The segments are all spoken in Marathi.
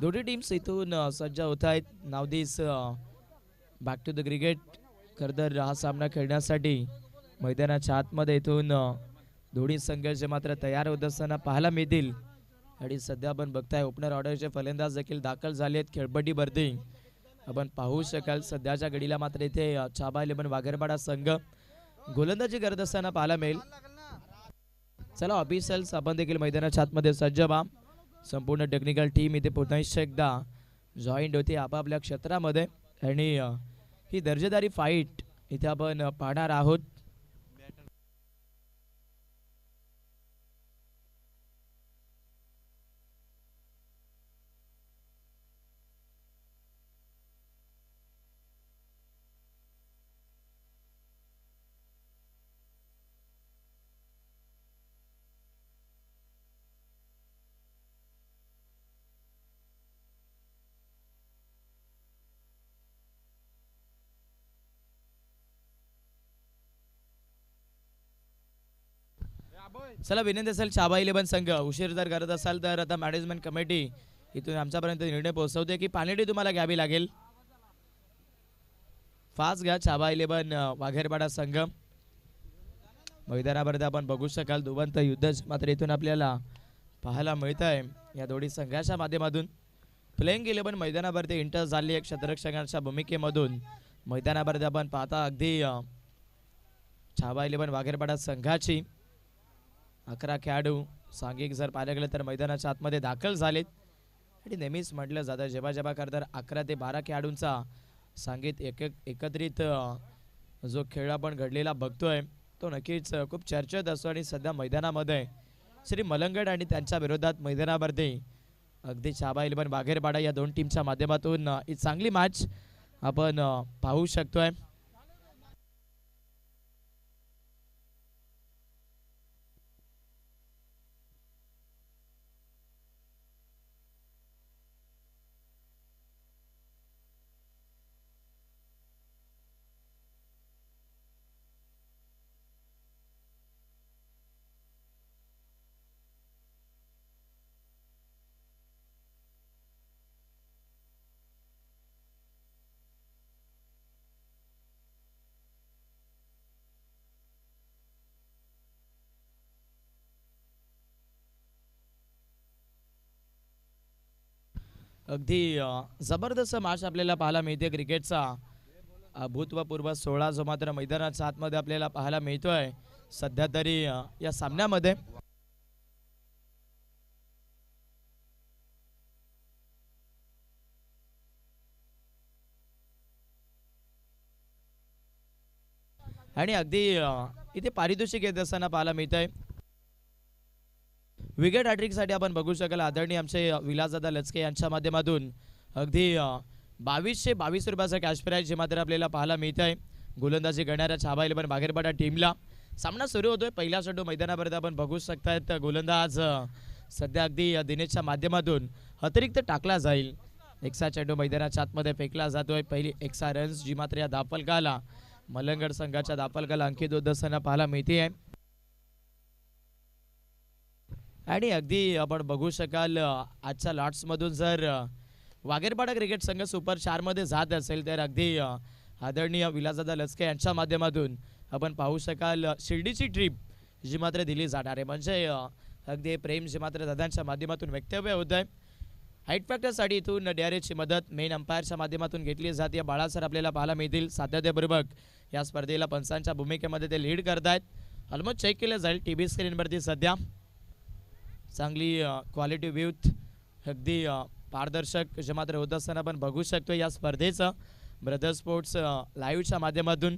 दोन्ही टीम्स इथून सज्ज होत आहेत. Now this back to the cricket. खरंतर हा सामना खेळण्यासाठी मैदानाच्या आतमध्ये इथून दोन्ही संघर्ष मात्र तयार होत असताना पाहायला मिळतील. आणि सध्या आपण बघताय ओपनर ऑर्डरचे फलंदाज देखील दाखल झाले आहेत खेळपट्टीवरती. आपण पाहू शकाल सध्याच्या घडीला मात्र इथे छाबा इलेव्हन वाघेरपाडा संघ गोलंदाजी करत असताना पाहायला मिळेल. चला ऑफिशियल्स आपण देखील मैदानाच्या आतमध्ये सज्ज व्हा. संपूर्ण टेक्निकल टीम इथे पुन्हा एकदा जॉईंट होती आपापल्या क्षेत्रामध्ये आणि ही दर्जेदारी फाईट इथे आपण पाहणार आहोत. चला विनंती असेल छाबा इलेव्हन संघ उशीर जर करत असाल तर आता मॅनेजमेंट कमिटी इथून आमच्यापर्यंत निर्णय पोहोचवते की पानेटी तुम्हाला घ्यावी लागेल. फास्ट घ्या छाबा इलेव्हन वाघेरपाडा संघ. मैदानापर्यंत आपण बघू शकाल दुवंत युद्ध मात्र इथून आपल्याला पाहायला मिळत आहे या दोन्ही संघाच्या माध्यमातून. प्लेइंग इलेव्हन मैदानावरती इंटर झाली एक क्षेत्ररक्षकांच्या भूमिकेमधून. मैदानावरती आपण पाहता अगदी छाबा इलेव्हन वाघेरपाडा संघाची 11 खेळाडू सांघिक जर पाहायला गेलं तर मैदानाच्या आतमध्ये दाखल झालेत. आणि नेहमीच म्हटलं जातं जेव्हा जेव्हा करतर 11 ते 12 खेळाडूंचा सांगीत एकत्रित जो खेळ आपण घडलेला बघतोय तो नक्कीच खूप चर्चेत असतो. आणि सध्या मैदानामध्ये श्री मलंगड आणि त्यांच्या विरोधात मैदानावरती अगदी छाबा इलेव्हन वाघेरपाडा या दोन टीमच्या माध्यमातून ही चांगली मॅच आपण पाहू शकतोय. अगदी जबरदस्त मॅच आपल्याला पाहायला मिळते क्रिकेटचा भूतपूर्व 16 जो मात्र मैदानाच्या आतमध्ये आपल्याला पाहायला मिळतोय सध्या तरी या सामन्यामध्ये. आणि अगदी इथे पारितोषिक येत असताना पाहायला मिळत आहे. विकेट हॅट्रिकसाठी आपण बघू शकाल आदरणीय आमचे विलासदादा लचके यांच्या माध्यमातून अगदी 2222 रुपयाचा कॅश प्राईज जे मात्र आपल्याला पाहायला मिळत आहे गोलंदाजी करणाऱ्या छाबा इलेव्हन वाघेरपाडा टीमला. सामना सुरू होतोय. पहिला चेंडू मैदानापर्यंत आपण बघू शकतायत गोलंदाज सध्या अगदी दिनेशच्या माध्यमातून अतिरिक्त टाकला जाईल. एक्सा चेंडू मैदानाच्या आतमध्ये फेकला जातोय. पहिली एक्सा रन्स जी मात्र या दाफलकाला मलंगड संघाच्या दाफलकाला अंकित होत असताना पाहायला मिळते आहे. आणि अगदी आपण बघू शकाल आजच्या लॉट्समधून जर वाघेरपाडा क्रिकेट संघ सुपर 4 मध्ये जात असेल तर अगदी आदरणीय विलासदादा लचके यांच्या माध्यमातून आपण पाहू शकाल शिर्डीची ट्रिप जी मात्र दिली जाणार आहे. म्हणजे अगदी प्रेम जी मात्र दादांच्या माध्यमातून वक्तव्य होत आहे. हाईट फॅक्टरसाठी इथून DRHची मदत मेन अंपायरच्या माध्यमातून घेतली जाते. बाळासर आपल्याला पाहायला मिळतील सातत्यपूर्वक या स्पर्धेला पंचांच्या भूमिकेमध्ये ते लीड करत आहेत. ऑलमोस्ट चेक केलं जाईल टी व्ही स्क्रीनवरती सध्या चांगली क्वालिटी व्ह्यूथ अगदी पारदर्शक जे मात्र होत असताना आपण बघू शकतो या स्पर्धेचं ब्रदर स्पोर्ट्स लाईव्हच्या माध्यमातून.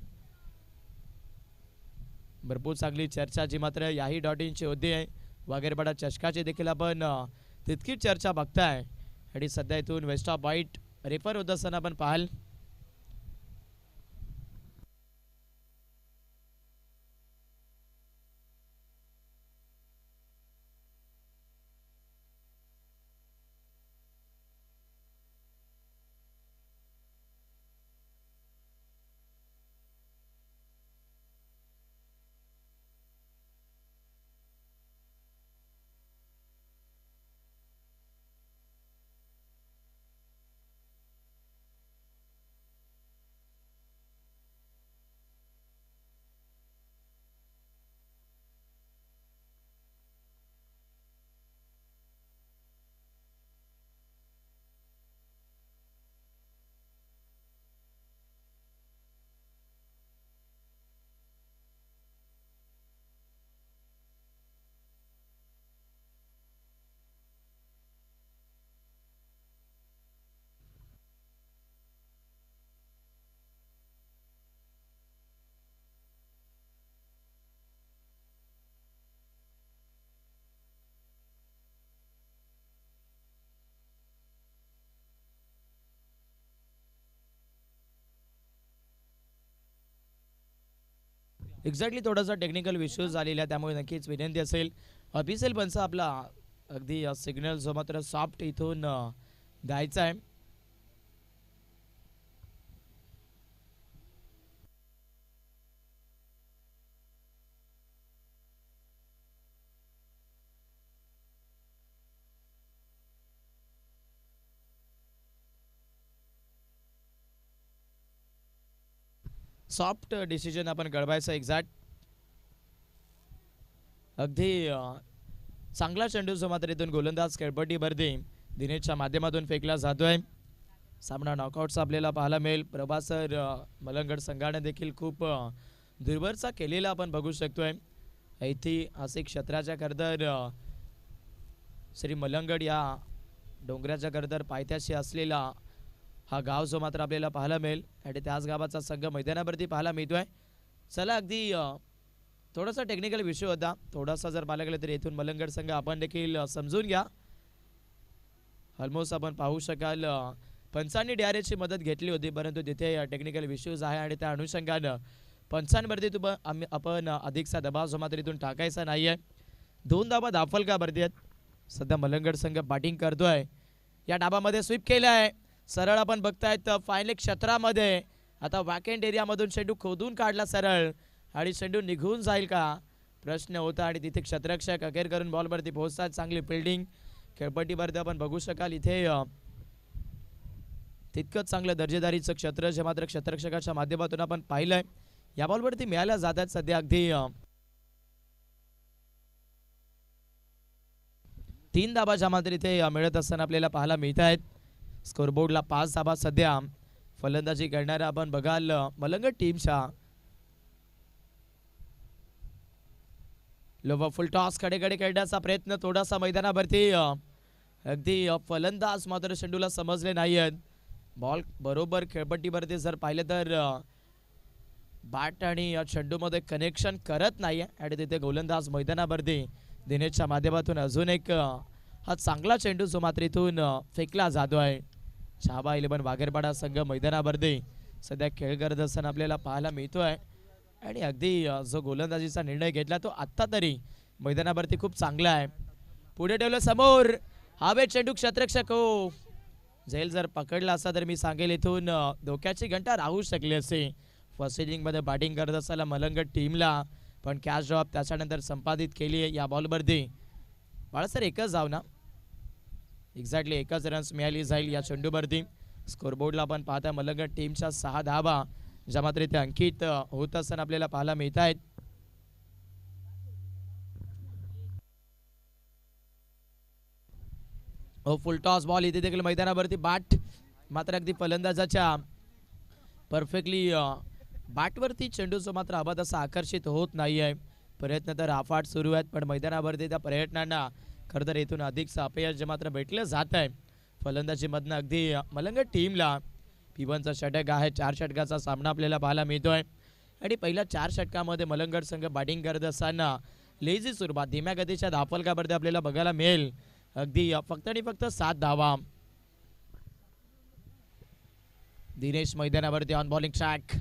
भरपूर चांगली चर्चा जी मात्र याही.inची होती आहे. वाघेरपाडा चषकाची देखील आपण तितकीच चर्चा बघताय. आणि सध्या इथून वेस्ट ऑफ वाईट रेफर होत असताना आपण पाहाल. एक्झॅक्टली थोडासा टेक्निकल इश्यू झालेला आहे, त्यामुळे नक्कीच विनंती असेल ऑफिशियल पंच आपला अगदी सिग्नल जो मात्र सॉफ्ट इथून द्यायचा आहे. सॉफ्ट डिसिजन आपण घडवायचं एक्झॅक्ट. अगदी चांगला चेंडू जो मात्र इथून गोलंदाज खेळपट्टीवरती दिनेशच्या माध्यमातून फेकला जातोय. सामना नॉकआउटचा आपल्याला पाहायला मिळेल. प्रभासर मलंगड संघाने देखील खूप दुर्बरचा केलेला आपण बघू शकतोय. ऐतिहासिक क्षेत्राच्या खरतर श्री मलंगड या डोंगराच्या खरतर पायथ्याशी असलेला हा गाव जो मात्र आपल्याला पाहायला मिळेल आणि त्याच गावाचा संघ मैदानावरती पाहायला मिळतोय. चला अगदी थोडासा टेक्निकल विषय होता, थोडासा जर पाहायला गेलं तर इथून मलंगड संघ आपण देखील समजून घ्या. ऑलमोस्ट आपण पाहू शकाल पंचांनी DRSची मदत घेतली होती, परंतु तिथे टेक्निकल इश्यूज आहे आणि त्या अनुषंगानं पंचांवरती आपण अधिकचा दबाव जो मात्र इथून टाकायचा नाही आहे. 2 धाबा दाफलकावरती आहेत. सध्या मलंगड संघ बॅटिंग करतोय. या डाबामध्ये स्वीप केला आहे. सरळ आपण बघतायत फायनल क्षेत्रामध्ये आता वॅकेंट एरियामधून चेंडू खोदून काढला सरळ आणि चेंडू निघून जाईल का प्रश्न होता आणि तिथे क्षेत्ररक्षक अखेर करून बॉलवरती पोहोचतात. चांगली फिल्डिंग खेळपट्टीवरती आपण बघू शकाल. इथे तितकंच चांगलं दर्जेदारीचं क्षेत्र जे मात्र क्षेत्ररक्षकाच्या माध्यमातून आपण पाहिलंय. या बॉलवरती मिळाल्या जातात सध्या अगदी 3 धाबा ज्या मात्र इथे मिळत असताना आपल्याला पाहायला मिळत आहेत. स्कोरबोर्डला 5 धाबा सध्या फलंदाजी करणाऱ्या आपण बघाल मलंगड टीमच्या. लोवा फुल टॉस कडेकडे खेळण्याचा प्रयत्न थोडासा मैदानावरती अगदी फलंदाज मात्र चेंडूला समजले नाही आहेत. बॉल बरोबर खेळपट्टीवरती जर पाहिलं तर बॅट आणि चेंडूमध्ये कनेक्शन करत नाही आहे आणि तिथे गोलंदाज मैदानावरती दिनेशच्या माध्यमातून अजून एक हा चांगला चेंडू जो मात्र इथून फेकला जातो आहे. शाबा 11 वाघेरपाडा संघ मैदानावरती सध्या खेळ करत असताना आपल्याला पाहायला मिळतोय आणि अगदी जो गोलंदाजीचा निर्णय घेतला तो आत्ता तरी मैदानावरती खूप चांगला आहे. पुढे ठेवलं समोर हवे चेंडू क्षेत्ररक्षक हो झेल जर पकडला असता तर मी सांगेल इथून धोक्याची घंटा राहू शकली असते. फर्स्ट इनिंगमध्ये बॅटिंग करत असताना मलंगड टीमला पण कॅच ड्रॉप त्याच्यानंतर संपादित केली आहे. या बॉलवरती बाळासर एकच जाव ना एक्झॅक्टली एकच रन्स मिळाली जाईल या चेंडूवरती. स्कोरबोर्डला आपण पाहता मलंगड टीमच्या 6 धाबा ज्या मात्र इथे अंकित होत असताना आपल्याला पाहायला मिळत आहेत. फुल टॉस बॉल इथे देखील मैदानावरती बॅट मात्र अगदी फलंदाजाच्या परफेक्टली बॅटवरती चेंडूचं मात्र आबाद असा आकर्षित होत नाही आहे. प्रयत्न तर अफाट सुरू आहेत पण मैदानावरती त्या प्रयत्नांना खरं तर इथून अधिकचं अपयश जे मात्र भेटलं जात आहे. फलंदाजीमधनं अगदी मलंगड टीमला P1चा षटक आहे. 4 षटकाचा सामना आपल्याला पाहायला मिळतोय आणि पहिल्या 4 षटकामध्ये मलंगड संघ बॅटिंग करत असताना लेझी सुरुवात धीम्या गतीच्या धाफलकावरती आपल्याला बघायला मिळेल. अगदी फक्त आणि फक्त 7 धावा. दिनेश मैदानावरती ऑन बॉलिंग ट्रॅक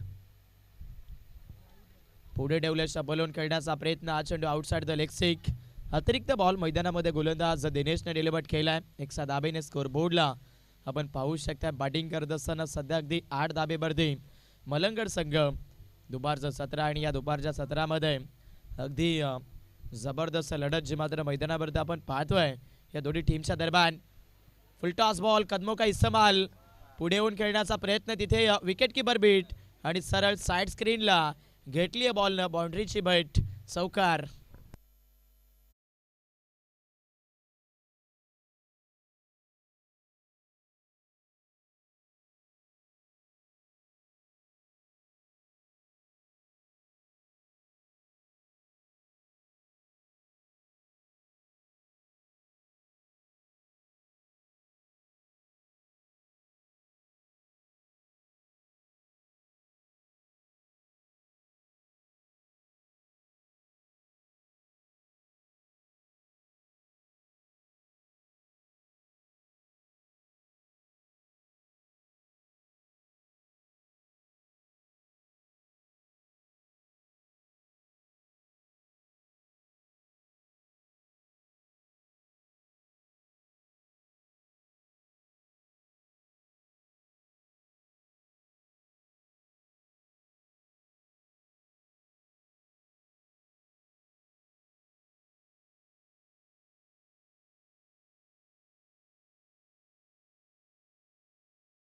पुढे ठेवल्याच्या बॉलून खेळण्याचा प्रयत्न. हा चेंडू आउटसाइड द लेग स्टिक. अतिरिक्त बॉल मैदानामध्ये गोलंदाज दिनेशने डिलिव्हर केलाय. 1 धाबेने स्कोर बोर्डला आपण पाहू शकता. बॅटिंग करत असताना सध्या अगदी 8 धाबेवरती मलंगड संघ. दुपारचं सत्र आणि या दुपारच्या सत्रामध्ये अगदी जबरदस्त लढत जी मात्र मैदानावरती आपण पाहतोय या दोन्ही टीमच्या दरम्यान. फुल टॉस बॉल कदमों का इस्तेमाल पुढे येऊन खेळण्याचा प्रयत्न. तिथे विकेट कीपर बीट आणि सरळ साइड स्क्रीनला घेतली आहे बॉलनं बाउंड्रीची बैठ चौकार.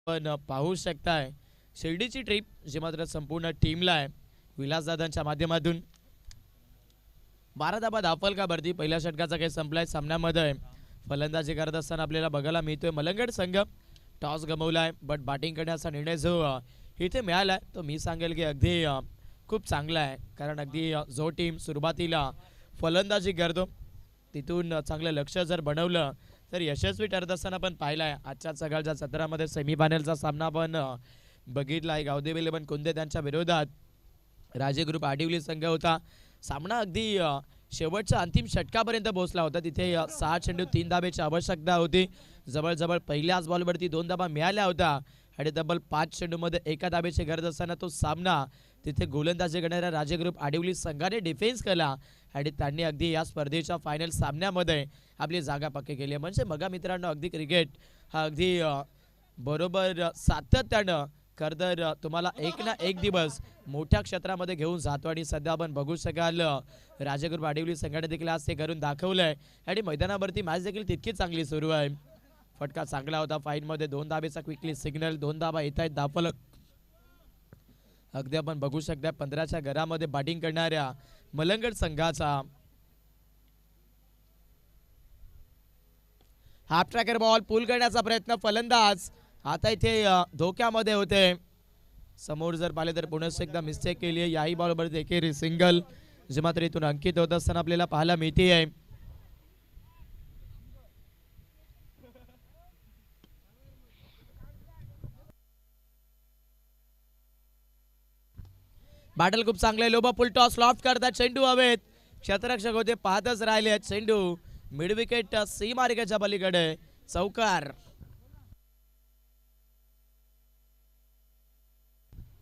पण पाहू शकताय शिर्डीची ट्रिप जी मात्र संपूर्ण टीमला आहे विलासदादांच्या माध्यमातून 12 धाबा धावफल का भरती पहिल्या षटकाचा काही संपलाय सामन्यामध्ये फलंदाजी करत असताना आपल्याला बघायला मिळतोय मलंगड संघ टॉस गमावलाय बट बॅटिंग करण्याचा निर्णय जो इथे मिळालाय तो मी सांगेल की अगदी खूप चांगला आहे कारण अगदी जो टीम सुरुवातीला फलंदाजी करतो तिथून चांगलं लक्ष जर बनवलं तर यशस्वी ठरत असताना पण पाहिलाय आजच्या सकाळच्या सत्रामध्ये सेमीफायनलचा सामना आपण बघितलाय गावदेवी 11 कोंदे त्यांच्या विरोधात राजे ग्रुप आडिवली संघ होता सामना अगदी शेवटच्या अंतिम षटकापर्यंत पोहोचला होता तिथे 6 चेंडू 3 धाबेची आवश्यकता होती जवळजवळ पहिल्याच बॉलवरती 2 धाबा मिळाल्या होत्या आणि तब्बल 5 चेंडूमध्ये एका धाबेची गरज असताना तो सामना तिथे गोलंदाजी करणाऱ्या राजे ग्रुप आडिवली संघाने डिफेन्स केला आणि त्यांनी अगदी या स्पर्धेच्या फायनल सामन्यामध्ये आपली जागा पक्की केली आहे म्हणजे बघा मित्रांनो अगदी क्रिकेट हा अगदी बरोबर सातत्यानं खरंतर तुम्हाला एक ना एक दिवस मोठ्या क्षेत्रामध्ये घेऊन जातो आणि सध्या आपण बघू शकाल राजे ग्रुप आडिवली संघाने देखील आज ते करून दाखवलंय आणि मैदानावरती मॅच देखील तितकी चांगली सुरू आहे फटका चांगला होता फाईनमध्ये 2 धाबेचा क्विकली सिग्नल 2 धाबा येत आहेत धावफलक अगदी आपण बघू शकता 15च्या घरामध्ये बॅटिंग करणाऱ्या मलंगड संघाचा हाफ ट्रॅकर बॉल पुल करण्याचा प्रयत्न फलंदाज आता इथे धोक्यामध्ये होते समोर जर पाहिले तर पुन्हा एकदा मिस्टेक केली आहे याही बॉलवर एकेरी सिंगल जे मात्र इथून अंकित होत असताना आपल्याला पाहायला मिळते आहे बॅटल खूप चांगले लोबा फुल टॉस लॉफ्ट करतात चेंडू हवेत क्षेत्ररक्षक होते पाहतच राहिले चेंडू मिड विकेट सीमारेषेच्या पलीकडे चौकार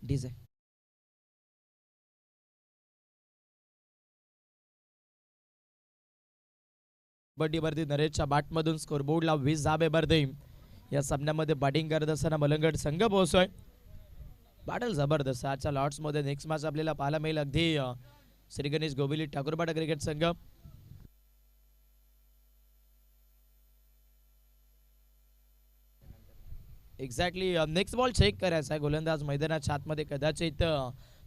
डीजे कबड्डीवरती नरेशच्या बॅटमधून स्कोरबोर्डला 20 धाबे भरते या सामन्यामध्ये बॅटिंग करत असताना मलंगड संघ पोहोचतोय बॅटल जबरदस्त आजच्या लॉर्ड्समध्ये नेक्स्ट मॅच आपल्याला पाहायला मिळेल अगदी श्री गणेश गोबिली ठाकूरपाडा क्रिकेट संघ एक्झॅक्टली नेक्स्ट बॉल चेक करायचा आहे गोलंदाज मैदानाच्या आतमध्ये कदाचित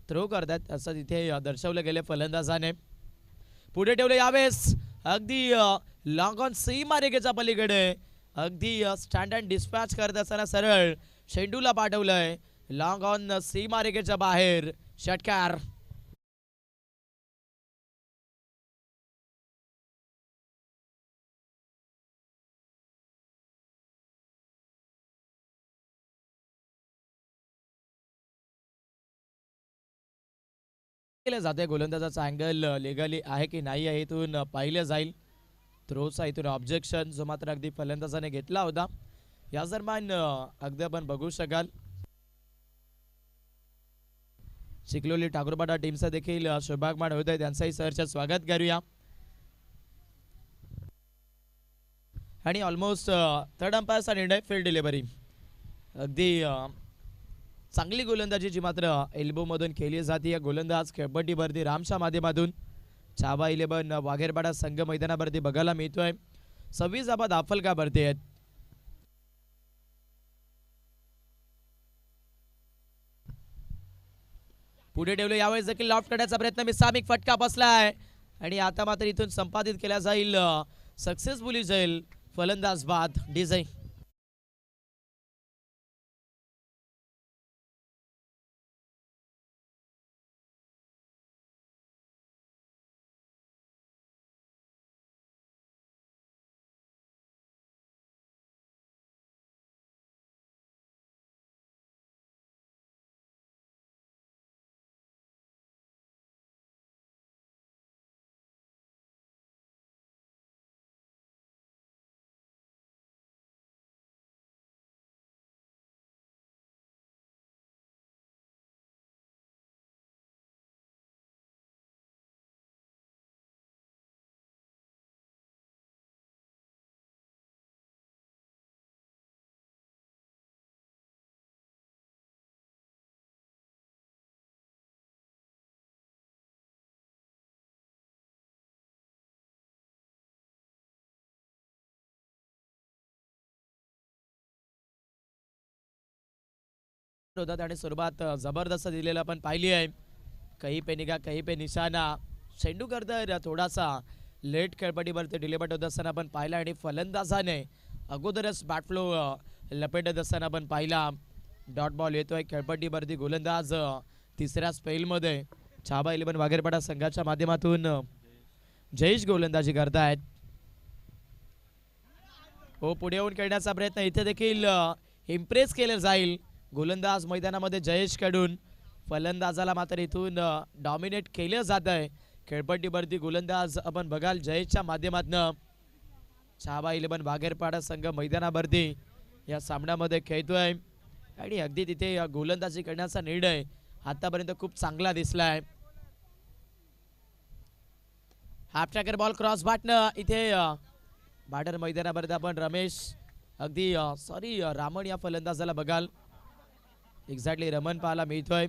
थ्रो करतात असं तिथे दर्शवलं गेले फलंदाजाने पुढे ठेवले यावेळेस अगदी लॉंग ऑन सीमारेषेच्या पलीकडे अगदी स्टँडर्ड डिस्पॅच करत असताना सरळ शेंडूला पाठवलंय लॉंग ऑन सीमारेषेच्या बाहेर षटकार केलं जाते गोलंदाजाचा अँगल लिगली आहे की नाही आहे इथून पाहिलं जाईल थ्रोचा इथून ऑब्जेक्शन जो मात्र अगदी फलंदाजाने घेतला होता या दरम्यान अगदी आपण बघू शकाल चिखलोली ठाकूरपाडा टीमचा देखील शुभागमन होत आहे त्यांचंही सहर्ष स्वागत करूया आणि ऑलमोस्ट थर्ड अंपायरचा निर्णय फील्ड डिलिव्हरी अगदी चांगली गोलंदाजी जी मात्र एल्बो मधून केली जाते या गोलंदाज कबड्डीवरती रामच्या माध्यमातून चाबा 11 वाघेरपाडा संघ मैदानावरती बघायला मिळतोय 26 धाबा दाफल का भरते आहेत पुढे ठेवले यावेळेस देखील लॉफ्ट करण्याचा प्रयत्न मिसामिक फटका बसलाय आणि आता मात्र इथून संपादित केला जाईल सक्सेसफुली जाईल फलंदाज बाद डिझाईन होतात आणि सुरुवात जबरदस्त दिलेला पण पाहिली आहे. कहीं पे निघा कहीं पे निशाणा. शेंडूकर तर थोडासा लेट खेळपट्टीवरती डिलेबट होत असताना पण पाहिला आणि फलंदाजाने अगोदरच बॅट फ्लो लपेटत असताना पण पाहिला. डॉट बॉल येतोय खेळपट्टीवरती. गोलंदाज तिसऱ्या स्पेलमध्ये छाबा 11 वाघेरपाडा संघाच्या माध्यमातून जयेश गोलंदाजी करतायत. हो, पुढे येऊन खेळण्याचा प्रयत्न इथे देखील इम्प्रेस केलं जाईल. गोलंदाज मैदानामध्ये जयेश कडून फलंदाजाला मात्र इथून डॉमिनेट केलं जात आहे. खेळपट्टीवरती गोलंदाज आपण बघाल जयेशच्या माध्यमातून छाबा 11 वाघेरपाडा संघ मैदानावरती या सामन्यामध्ये खेळतोय आणि अगदी तिथे गोलंदाजी करण्याचा निर्णय आतापर्यंत खूप चांगला दिसलाय. हाफ ट्रॅकर बॉल क्रॉस बाटनं इथे बाडर मैदानावरती आपण रमेश अगदी रामन या फलंदाजाला बघाल. एक्झॅक्टली रमन पाहायला मिळतोय.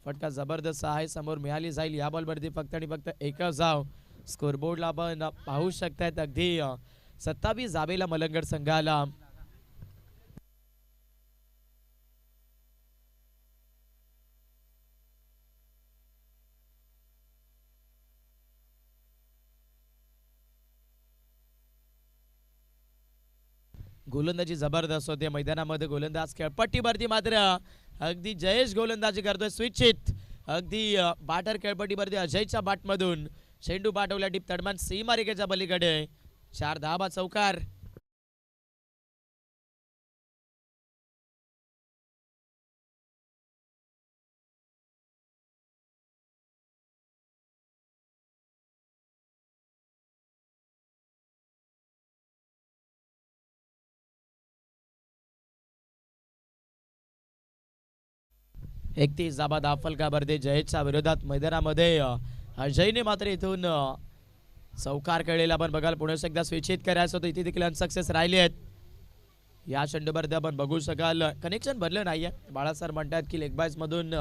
फटका जबरदस्त आहे. समोर मिळाली जाईल या बॉलवरती फक्त आणि फक्त एकच धाव. स्कोरबोर्डला आपण पाहू शकतायत अगदी 27 धावेला मलंगड संघाला. गोलंदाजी जबरदस्त होते मैदानामध्ये. गोलंदाज खेळपट्टीवरती मात्र अगदी जयेश गोलंदाजी करतोय स्विचित. अगदी बाटर खेळपट्टीवरती अजयच्या बाटमधून चेंडू पाठवला डीप तडमान सीमारेखेच्या पलीकडे. 4 धावा चौकार. एकतीस धाबा फलकावरती जयेशच्या विरोधात मैदानामध्ये अजयने मात्र इथून चौकार खेळलेला आपण बघाल. पुन्हा एकदा स्विचित करायचं होतं इथे देखील अनसक्सेस राहिले आहेत. या चेंडूवरती आपण बघू शकाल कनेक्शन भरलं नाहीये. बाळा सर म्हणतात की लेग बायस मधून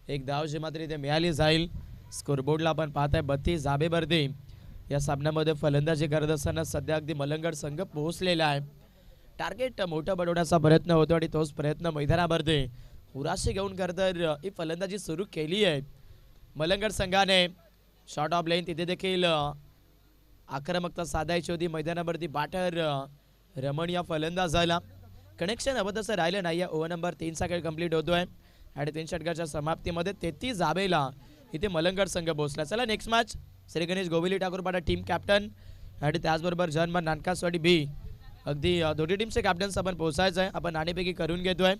एक धावची मात्र इथे मिळाली जाईल. स्कोरबोर्डला आपण पाहताय 32 धाबेवरती या सामन्यामध्ये फलंदाजी करत असताना सध्या अगदी मलंगड संघ पोहोचलेला आहे. टार्गेट मोठं बनवण्याचा प्रयत्न होतो आणि तोच प्रयत्न मैदानावरती उराशी घेऊन करतर ही फलंदाजी सुरू केली आहे मलंगड संघाने. शॉट ऑफ लाईन तिथे देखील आक्रमकता साधायची होती मैदानावरती. बाटर रमण या फलंदाजाला कनेक्शन हवं तसं राहिलं नाही. ओव्हर नंबर 3 खेळ कंप्लीट होतोय आणि 3 षटकाच्या समाप्तीमध्ये 33 धावेला इथे मलंगड संघ पोहोचला. चला next match Shri Ganesh Govili Thakurpada team captain आणि त्याचबरोबर जन्म नानकासवाडी बी अगदी दोन्ही टीमचे कॅप्टन्स आपण पोहोचायचं आहे. आपण नाणेपैकी करून घेतोय.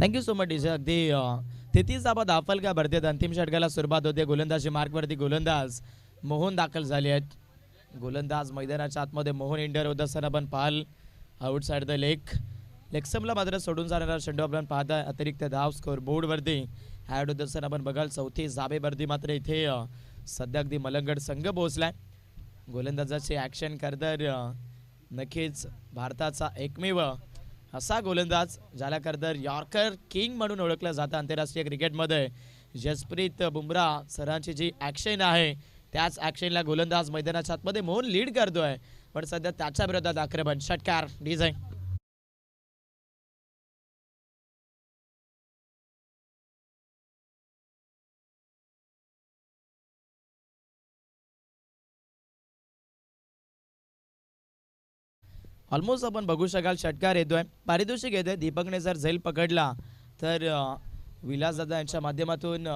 Thank you so much DJ. अगदी 33 धाबा दाखल का भरतेत. अंतिम षटकाला सुरुवात होते. गोलंदाजी मार्कवरती गोलंदाज मोहन दाखल झाले आहेत. गोलंदाज मैदानाच्या आतमध्ये मोहन इंडियर होत असताना आपण पाहाल आउटसाइड द लेगसमला मात्र सोडून जाणारा चेंडू आपण पाहता. अतिरिक्त धाव स्कोर बोर्डवरती ॲड होत असताना आपण बघाल चौथी जाबेवरती मात्र इथे सध्या अगदी मलंगड संघ पोहोचलाय. गोलंदाजाचे ॲक्शन करतर नक्कीच भारताचा एकमेव असा गोलंदाज ज्याला करतर यॉर्कर किंग म्हणून ओळखलं जातं आंतरराष्ट्रीय क्रिकेटमध्ये. जसप्रीत बुमराह सरांची जी ॲक्शन आहे त्याच ॲक्शनला गोलंदाज मैदानाच्या आतमध्ये मोहन लीड करतोय. पण सध्या त्याच्या विरोधात आक्रमण. षटकार डीजे. ऑलमोस्ट आपण बघू शकाल षटकार येतोय. पारितोषिक येतोय. दीपकने जर झैल पकडला तर विलासदादा यांच्या माध्यमातून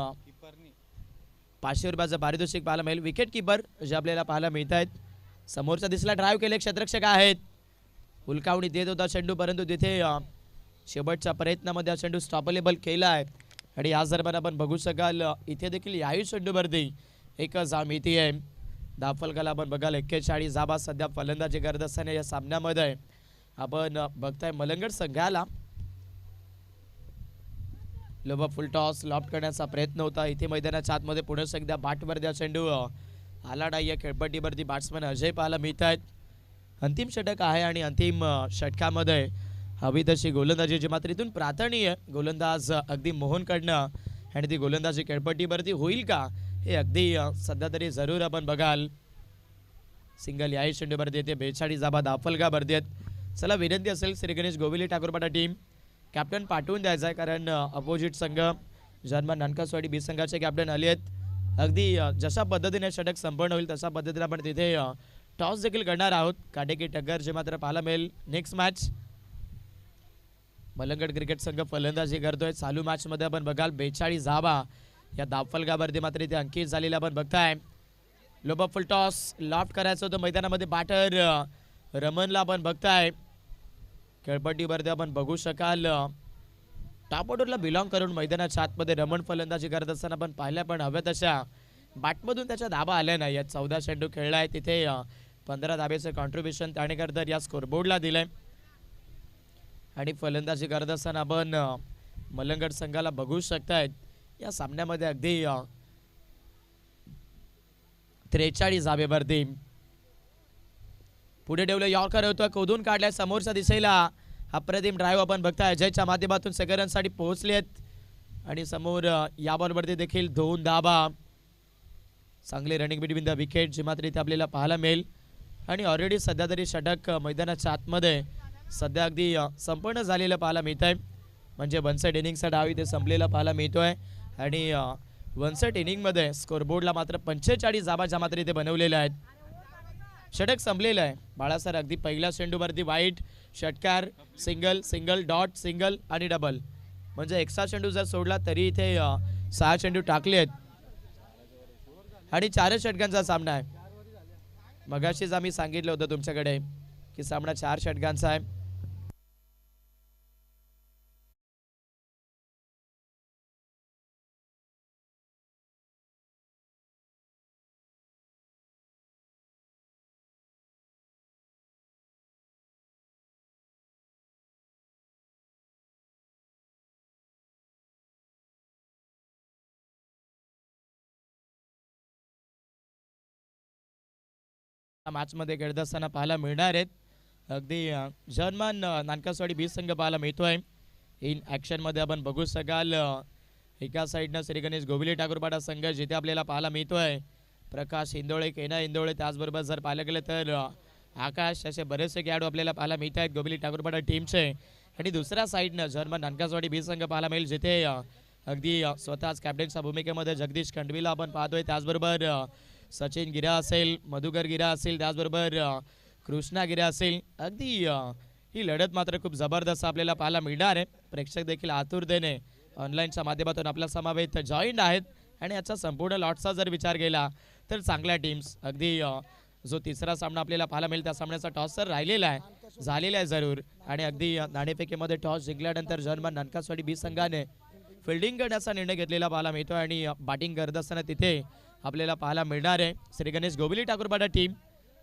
500 रुपयाचं पारितोषिक पाहायला मिळेल. विकेट किपर जे आपल्याला पाहायला मिळत आहेत. समोरचा दिसला ड्राईव्ह केले क्षेत्ररक्षक आहेत. हुलकावणी देत होता चेंडू परंतु तिथे शेवटच्या प्रयत्नामध्ये हा चेंडू स्टॉपेबल केला आहे. आणि याच दरम्यान आपण बघू शकाल इथे देखील याही चेंडूवरती एक जाम येते आहे. धावफलकाला आपण बघाल 41 धाबा सध्या फलंदाजी करत असताना या सामन्यामध्ये आपण बघताय मलंगड संघाला लोबा फुल टॉस लॉफ्ट करण्याचा प्रयत्न होता. इथे मैदानाच्या आतमध्ये पुन्हा एकदा बॅटवर द्या चेंडू आला नाही. या खेळपट्टीवरती बॅट्समन अजय पाहायला मिळत आहेत. अंतिम षटक आहे आणि अंतिम षटकामध्ये हवी तशी गोलंदाजीची मात्र इथून प्रार्थनीय गोलंदाज अगदी मोहनकडनं आणि ती गोलंदाजी खेळपट्टीवरती होईल का हे अगदी सध्या तरी जरूर आपण बघाल. सिंगल याही चेंडूवरती येते. 42 धाबा दाफलगा भरती आहेत. चला विनंती असेल श्री गणेश गोविली ठाकूरपाटा टीम कॅप्टन पाठवून द्यायचा आहे कारण अपोजिट संघ जन्मा नानकासवाडी बी संघाचे कॅप्टन आले आहेत. अगदी जशा पद्धतीने षटक संपन्न होईल तशा पद्धतीने आपण तिथे टॉस देखील करणार आहोत. काटेकी टक्कर जे मात्र पाहायला मिळेल. नेक्स्ट मॅच मलंगड क्रिकेट संघ फलंदाजी करतोय. चालू मॅच मध्ये आपण बघाल 42 धाबा या धावफलकावरती मात्र इथे अंकित झालेला आपण बघताय. लोबा फुल टॉस लॉफ्ट करायचं होतं मैदानामध्ये. बॅटर रमनला आपण बघताय. खेळपट्टीवरती आपण बघू शकाल टॉप ऑर्डरला बिलॉंग करून मैदानाच्या आतमध्ये रमन फलंदाजी करत असताना आपण पाहिल्या पण हव्या तशा बॅटमधून त्याच्या धाबा आल्या नाही. यात 14 चेंडू खेळलाय. तिथे 15 धाब्याचं कॉन्ट्रीब्युशन त्याने करत या स्कोरबोर्डला दिलंय. आणि फलंदाजी करत असताना आपण मलंगड संघाला बघू शकतायत या सामन्यामध्ये अगदी 43 धाबेवरती पुढे ठेवलं. यॉर्कर होतं खोदून काढलाय समोरच्या दिशेला. अप्रतिम ड्राईव्ह आपण बघताय. अजयच्या माध्यमातून सेकंड रनसाठी पोहोचलेत आणि समोर या बॉलवरती देखील 2 धाबा. चांगले रनिंग बिटवीन द विकेट जी मात्र इथे आपल्याला पाहायला मिळेल. आणि ऑलरेडी सध्या तरी षटक मैदानाच्या आतमध्ये सध्या अगदी संपूर्ण झालेलं पाहायला मिळत आहे. म्हणजे वन साइड इनिंगचा डाव इथे संपलेला पाहायला मिळतोय. आणि वन साइड इनिंगमध्ये स्कोरबोर्डला मात्र 45 धाबा ज्या मात्र इथे बनवलेल्या आहेत. षटक संपलेलं आहे. बाळासर अगदी पहिल्या चेंडूवरती वाईट षटकार सिंगल सिंगल डॉट सिंगल आणि डबल म्हणजे एक्स्ट्रा चेंडू जर सोडला तरी इथे 6 चेंडू टाकले आहेत आणि 4 षटकांचा सामना आहे. मगाशीच आम्ही सांगितलं होतं तुमच्याकडे की सामना 4 षटकांचा आहे. मॅच मध्ये खेळत असताना पाहायला मिळणार आहेत. अगदी जर्मन नानकासवाडी 20 संघ पाहायला मिळतोय. इन ॲक्शन मध्ये आपण बघू शकाल एका साईडनं श्री गणेश गोविली ठाकूरपाडा संघ जिथे आपल्याला पाहायला मिळतोय. प्रकाश इंदोळे केना इंदोळे त्याचबरोबर जर पाहिलं गेलं तर आकाश असे बरेचसे खेळाडू आपल्याला पाहायला मिळत आहेत गोविली ठाकूरपाडा टीमचे. आणि दुसऱ्या साईडनं जर्मन नानकासवाडी 20 संघ पाहायला मिळेल जिथे अगदी स्वतःच कॅप्टनच्या भूमिकेमध्ये जगदीश खंडवीला आपण पाहतोय. त्याचबरोबर सचिन गिरा असेल मधुकर गिरा असेल त्याचबरोबर कृष्णा गिरा असेल. अगदी ही लढत मात्र खूप जबरदस्त आपल्याला पाहायला मिळणार आहे. प्रेक्षक देखील आतुरतेने ऑनलाईनच्या माध्यमातून आपला समावेश जॉईंट आहेत. आणि याचा संपूर्ण लॉटचा जर विचार केला तर चांगल्या टीम्स अगदी जो तिसरा सामना आपल्याला पाहायला मिळेल त्या सामन्याचा टॉस तर राहिलेला आहे. झालेला आहे जरूर. आणि अगदी नाणेफेकीमध्ये टॉस जिंकल्यानंतर जर्मन नानकासवाडी बी संघाने फिल्डिंग करण्याचा निर्णय घेतलेला पाहायला मिळतो आणि बॅटिंग करत असताना तिथे आपल्याला पाहायला मिळणार आहे श्री गणेश गोबिली ठाकूरपाडा टीम.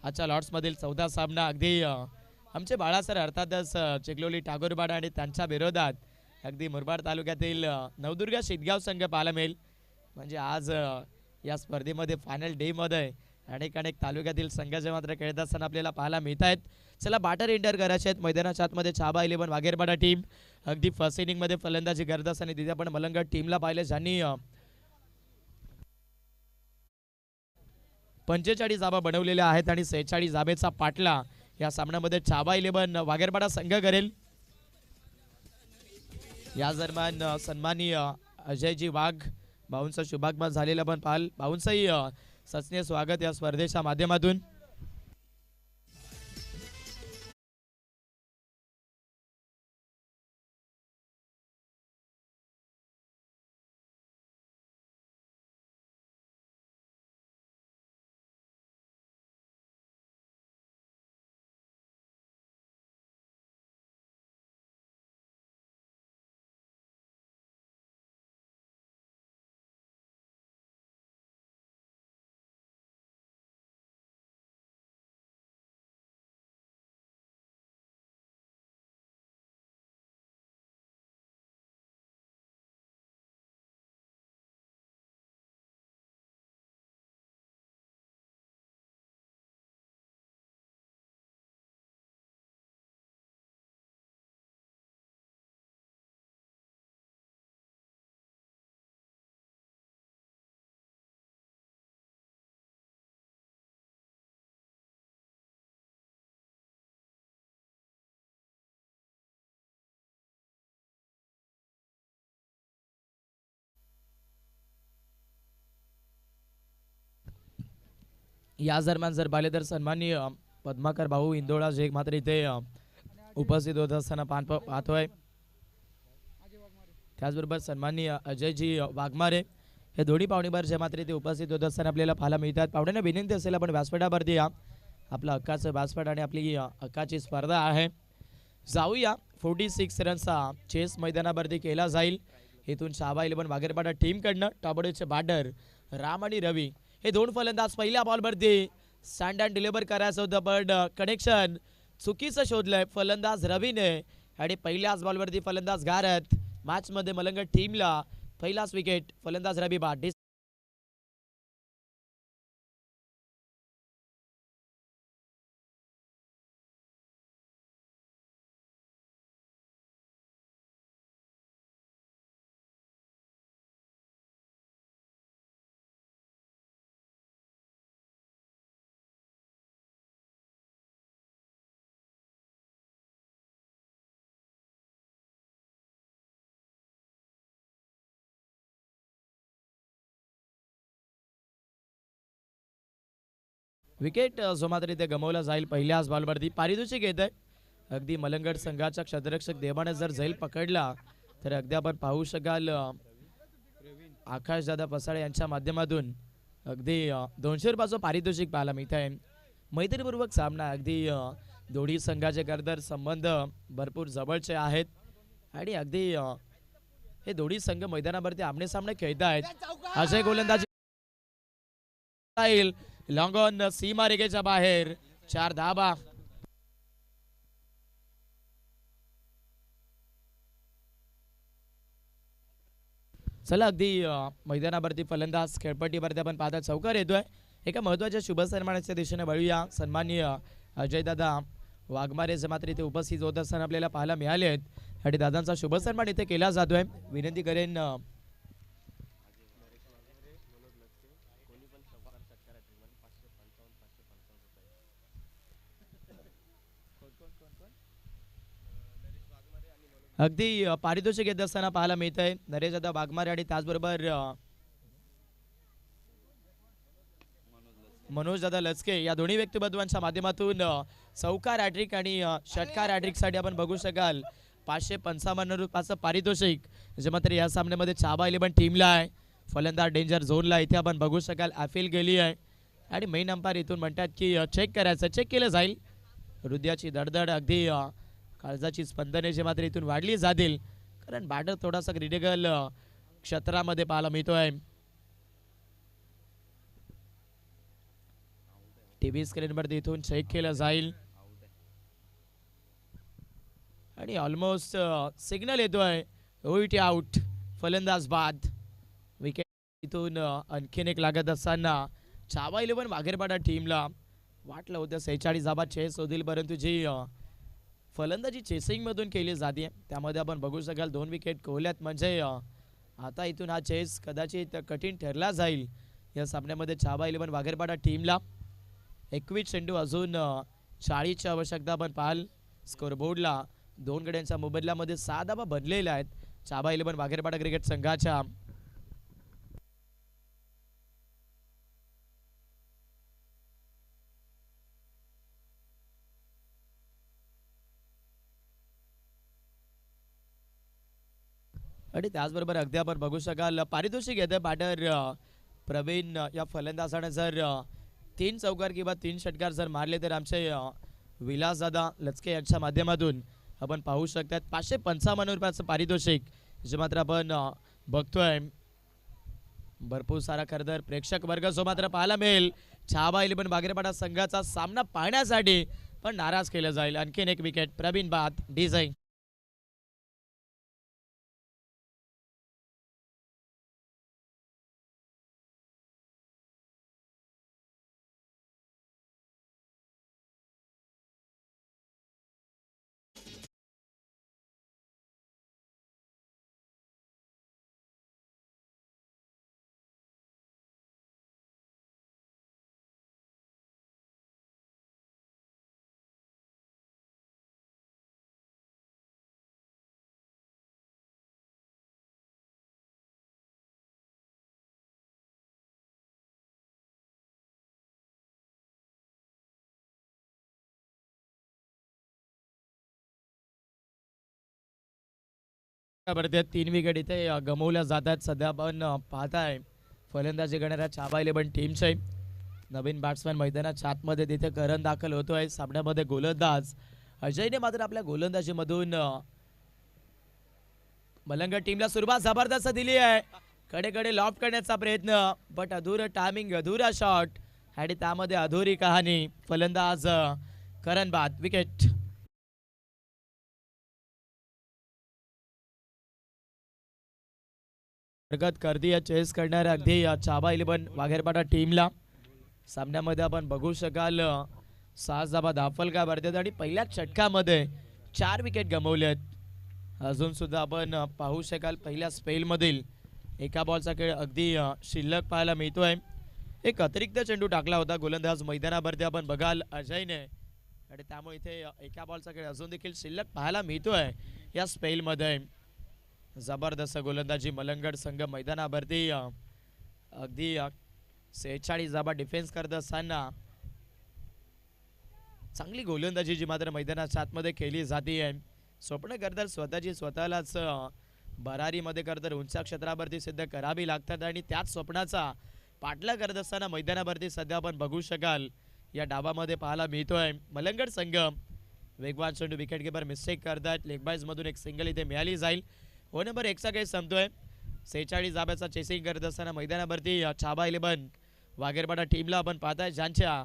आजच्या लॉर्ड्समधील 14 सामना अगदी आमचे बाळासर अर्थातच चिखलोली ठाकूरपाडा आणि त्यांच्या विरोधात अगदी मुरबाड तालुक्यातील नवदुर्गा शितगाव संघ पाहायला मिळेल. म्हणजे आज या स्पर्धेमध्ये फायनल डे मध्ये अनेक तालुक्यातील संघाचे मात्र खेळत असताना आपल्याला पाहायला मिळत आहेत. चला बॅटर एंटर करायचे आहेत मैदानाच्या आतमध्ये. छाबा 11 वाघेरपाडा टीम अगदी फर्स्ट इनिंग मध्ये फलंदाजी करत असताना तिथे आपण मलंगड टीमला पाहिले ज्यांनी 45 धाबा बनवलेल्या आहेत आणि 46 धाबेचा पाटला या सामन्यामध्ये छाबा 11 वाघेरपाडा संघ करेल. या दरम्यान सन्माननीय अजयजी वाघ भाऊंचा शुभागमन झालेला पण पाहाल. भाऊंचंही सचने स्वागत या स्पर्धेच्या माध्यमातून. या दरम्यान जर पाहिले तर सन्माननीय पद्माकर भाऊ इंदोळा जे मात्र इथे उपस्थित होत असताना पाहतोय. त्याचबरोबर सन्माननीय अजयजी वाघमारे हे दोन्ही पाहुणेबार जे मात्र इथे उपस्थित होत असताना आपल्याला पाहायला मिळतात. पाहुण्यांना विनंती असेल आपण व्यासपीठावरती या. आपला हक्काचं व्यासपीठ आणि आपली हक्काची स्पर्धा आहे. जाऊया 46 रनचा चेस मैदानावरती केला जाईल. इथून छाबा 11 वाघेरपाडा टीमकडनं टॉपडेचे बॅटर राम आणि रवी हे दोन फलंदाज पहिल्या बॉलवरती स्टँड अँड डिलिव्हर करायचं होतं पण कनेक्शन चुकीचं शोधलंय फलंदाज रवीने आणि पहिल्याच बॉलवरती फलंदाज गारत. मॅचमध्ये मलंगड टीमला पहिलाच विकेट. फलंदाज रवी बाद. विकेट जो मात्र इथे गमावला जाईल पहिल्याच बॉलवरती. पारितोषिक येत आहे अगदी मलंगड संघाचा क्षेत्ररक्षक देवाने जर झैल पकडला तर अगदी आपण पाहू शकाल आकाशदादा पसाळे यांच्या माध्यमातून अगदी 200 रुपयाचं पारितोषिक पाहायला मिळत आहे. मैत्रीपूर्वक सामना अगदी दोन्ही संघाचे खरंतर संबंध भरपूर जवळचे आहेत आणि अगदी हे दोन्ही संघ मैदानावरती आमने सामने खेळत आहेत. अजय गोलंदाजी लॉंग ऑन सीमा रेगेच्या बाहेर 4 धाबा. चला अगदी मैदानावरती फलंदाज खेळपट्टीवरती आपण पाहता चौकार येतोय. एका महत्वाच्या शुभ सन्मानाच्या दिशेने वळूया. सन्माननीय अजयदादा वाघमारे जे मात्र इथे उपस्थित होत असताना आपल्याला पाहायला मिळाले आहेत आणि दादांचा शुभ सन्मान इथे केला जातोय. विनंती करेन अगदी पारितोषिक घेत असताना पाहायला मिळत आहे नरेशदादा वाघमारे आणि त्याचबरोबर मनोजदादा लचके या दोन्ही व्यक्तिमत्वांच्या माध्यमातून चौकार हॅट्रिक आणि षटकार हॅट्रिक साठी आपण बघू शकाल 555 रुपयाचं पारितोषिक जे मात्र या सामन्यामध्ये छाबा 11 टीमला आहे. फलंदाज डेंजर झोनला इथे आपण बघू शकाल अपील गेली आहे आणि मेन अंपायर इथून म्हणतात की चेक करायचं. चेक केलं जाईल हृदयाची धडधड अगदी काळजाची स्पंदने जे मात्र इथून वाढली जातील, कारण बॅटर थोडासा क्रिटिकल क्षेत्रामध्ये पाहायला मिळतोय. टीव्ही स्क्रीनवरती इथून चेक केलं जाईल आणि ऑलमोस्ट सिग्नल येतोय विकेट आउट, फलंदाज बाद. विकेट इथून आणखीन एक लागत असताना छावा 11 वाघेरपाडा टीमला वाटलं होतं 46 धावा चेस होतील, परंतु जी फलंदाजी चेसिंग मधून केली जाते त्यामध्ये आपण बघू शकाल 2 विकेट कोहल्यात, म्हणजे आता इथून हा चेस कदाचित कठीण ठरला जाईल या सामन्यामध्ये. छावा 11 वाघेरपाडा टीमला 21 चेंडू अजून 40ची आवश्यकता आपण पाहाल. स्कोरबोर्डला 2 गड्यांच्या मोबदल्यामध्ये 6 धावा बनलेल्या आहेत छावा 11 वाघेरपाडा क्रिकेट संघाच्या. आणि त्याचबरोबर अगदी आपण बघू शकाल पारितोषिक येतं बॅटर प्रवीण या फलंदाजाने जर 3 चौकार किंवा 3 षटकार जर मारले तर आमचे विलासदादा लचके यांच्या माध्यमातून आपण पाहू शकतात 555 रुपयाचं पारितोषिक जे मात्र आपण बघतोय. भरपूर सारा खरंतर प्रेक्षक वर्ग जो मात्र पाहायला मिळेल छावा 11 वाघेरपाडा संघाचा सामना पाहण्यासाठी, पण नाराज केलं जाईल. आणखीन एक विकेट, प्रवीण बाद, डिझाईन. त्या 3 विकेट इथे गमवल्या जातात. सध्या आपण पाहताय फलंदाजी करणाऱ्या छावा 11 टीमचे नवीन बॅट्समॅन मैदानाच्या आतमध्ये तिथे करण दाखल होतोय. सामन्यामध्ये गोलंदाज अजयने मात्र आपल्या गोलंदाजीमधून मलंग टीमला सुरुवात जबरदस्त दिली आहे. कडे लॉफ्ट करण्याचा प्रयत्न, बट अधुरं टायमिंग, अधुरा शॉट आणि त्यामध्ये अधुरी कहाणी. फलंदाज करण बाद, विकेट. हरकत करती चेस करणाऱ्या अगदी छावा 11 वाघेरपाडा टीमला. सामन्यामध्ये आपण बघू शकाल 6 धावा दाखल का भरतात आणि पहिल्याच षटकामध्ये 4 विकेट गमावलेत. अजून सुद्धा आपण पाहू शकाल पहिल्या स्पेलमधील एका बॉलचा खेळ अगदी शिल्लक पाहायला मिळतोय. एक अतिरिक्त चेंडू टाकला होता गोलंदाज मैदानावरती आपण बघाल अजयने, आणि त्यामुळे इथे एका बॉलचा खेळ अजून देखील शिल्लक पाहायला मिळतोय या स्पेलमध्ये. जबरदस्त गोलंदाजी मलंगड संघ मैदानावरती अगदी 46 धावा डिफेन्स करत असताना चांगली गोलंदाजी जी मात्र मैदानाच्या आतमध्ये केली जाते. स्वप्न करतात स्वतःची स्वतःलाच भरारीमध्ये करतात उंचा क्षेत्रावरती सिद्ध करावी लागतात आणि त्याच स्वप्नाचा पाठला करत असताना मैदानावरती सध्या आपण बघू शकाल या डावामध्ये पाहायला मिळतोय मलंगड संघ वेगवान चेंडू विकेट कीपर मिस्टेक करतात. लेग बाईज मधून एक सिंगल इथे मिळाली जाईल. हो नंबर 1चा काही संपतोय. 46 धाब्याचा चेसिंग करत असताना मैदानावरती छावा 11 वाघेरपाडा टीमला आपण पाहताय ज्यांच्या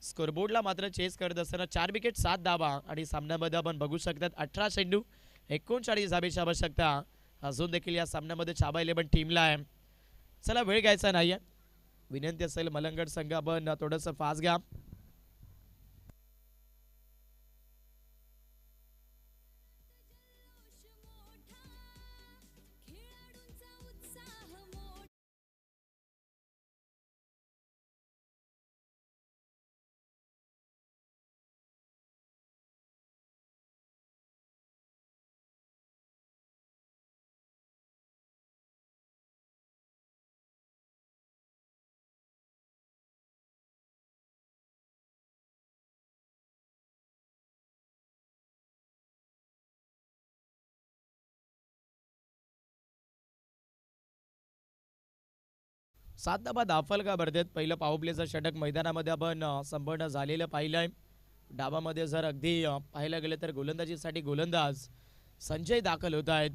स्कोरबोर्डला मात्र चेस करत असताना 4 विकेट 7 धावा आणि सामन्यामध्ये आपण बघू शकतात 18 चेंडू 39 धाब्याची आवश्यकता अजून देखील या सामन्यामध्ये छावा 11 टीमला आहे. चला वेळ घ्यायचा नाहीये, विनंती असेल मलंगड संघ आपण थोडंसं फास्ट घ्या. सात धाबा दाखल का भरतात. पहिलं पॉवर प्लेचं षटक मैदानामध्ये आपण संपन्न झालेलं पाहिलंय. डावामध्ये जर अगदी पाहायला गेले तर गोलंदाजीसाठी गोलंदाज संजय दाखल होत आहेत.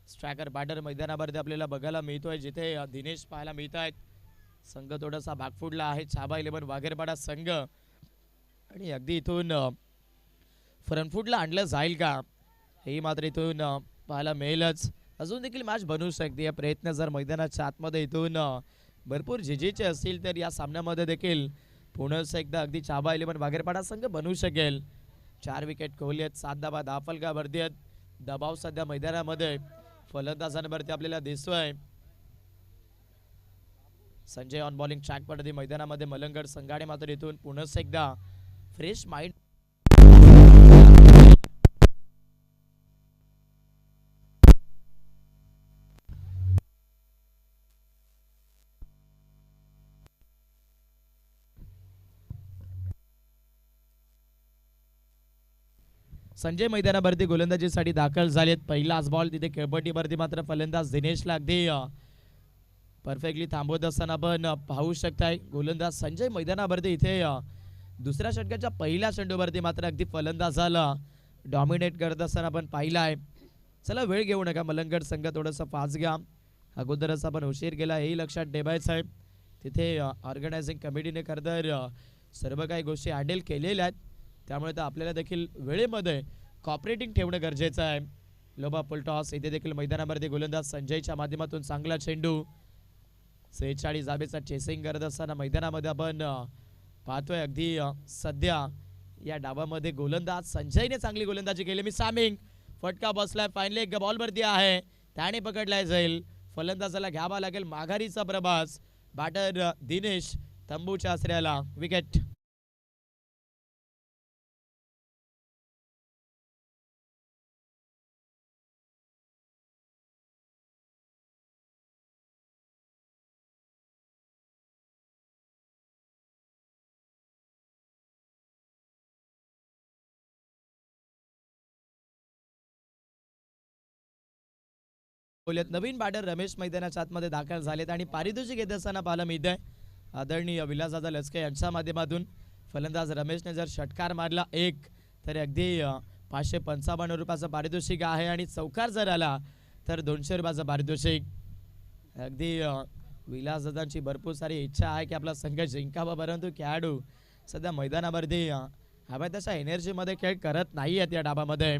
स्ट्रायकर बॅटर मैदानावरती आपल्याला बघायला मिळतोय, जिथे दिनेश पाहायला मिळत आहेत. संघ थोडासा भागफुडला आहे, छाबा 11 वाघेरपाडा संघ, आणि अगदी इथून फ्रंटफुटला आणलं जाईल का हे मात्र इथून पाहायला मिळेलच. अजून देखील मॅच बनवू शकते. या प्रयत्न जर मैदानाच्या आतमध्ये इथून भरपूर जिजीचे असतील तर या सामन्यामध्ये देखील पुन्हा एकदा अगदी छाबा 11 वाघेरपाडा संघ बनवू शकेल. 4 विकेट कोहली आहेत, 7 धावा फलकावरती आहेत. दबाव सध्या मैदानामध्ये फलंदाजांवरती आपल्याला दिसतोय. संजय ऑन बॉलिंग ट्रॅक पडते मैदानामध्ये. मलंगड संघाने मात्र इथून पुन्हा एकदा फ्रेश माइंड संजय मैदानावरती गोलंदाजीसाठी दाखल झालेत. पहिलाच बॉल तिथे खेळपट्टीवरती मात्र फलंदाज दिनेशला अगदी परफेक्टली थांबवत असताना पण पाहू शकताय. गोलंदाज संजय मैदानावरती इथे दुसऱ्या षटकाच्या पहिल्या चेंडूवरती मात्र अगदी फलंदाजाला डॉमिनेट करत असताना पण पाहिलं आहे. चला वेळ घेऊ नका, मलंगड संघ थोडंसं फास्ट घ्या. अगोदरच आपण उशीर केला हेही लक्षात ठेवायचं आहे. तिथे ऑर्गनायझिंग कमिटीने खरं तर सर्व काही गोष्टी हँडल केलेल्या आहेत, त्यामुळे तर आपल्याला देखील वेळेमध्ये कॉपरेटिंग ठेवणं गरजेचं आहे. लोबा फुलटॉस इथे देखील मैदानावरती गोलंदाज संजयच्या माध्यमातून चांगला चेंडू. 46 धाबेचा चेसिंग करत असताना मैदानामध्ये आपण पाहतोय अगदी सध्या या डावामध्ये गोलंदाज संजयने चांगली गोलंदाजी केली. मी सामिंग फटका बसलाय, फायनली एक बॉलवरती आहे, त्याने पकडलाय जाईल. फलंदाजाला घ्यावा लागेल माघारीचा प्रवास. बॅटर दिनेश तंबूच्या आसऱ्याला विकेट. नवीन बॅटर रमेश मैदानाच्या आतमध्ये दाखल झालेत आणि पारितोषिक घेत असताना पाहायला मिळत आहे. आदरणीय विलासदादा लचके यांच्या माध्यमातून फलंदाज रमेशने जर षटकार मारला एक तर अगदी 555 रुपयाचं पारितोषिक आहे, आणि चौकार जर आला तर 200 रुपयाचं पारितोषिक. अगदी विलासदादांची भरपूर सारी इच्छा आहे की आपला संघ जिंकावा, परंतु खेळाडू सध्या मैदानावरती हव्या तशा एनर्जीमध्ये खेळ करत नाही आहेत या डाबामध्ये.